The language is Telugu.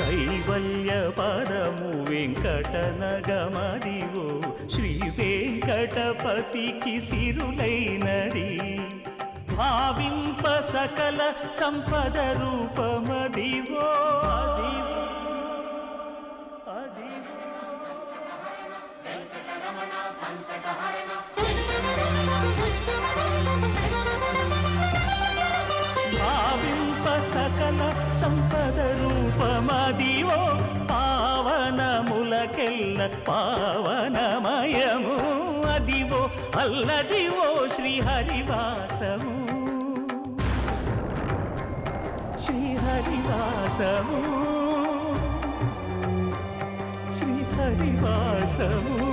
కైవల్య పరము వెంకటనగమదివో శ్రీ వెంకటపతికి సిరులైనది భావింప సకల సంపద రూపమదివో భావింప సకల సంపద రూపమదివో పావనములకెల్ల పావనమయము అదివో అల్లదివో శ్రీహరివాసము శ్రీహరివాసము శ్రీహరివాసము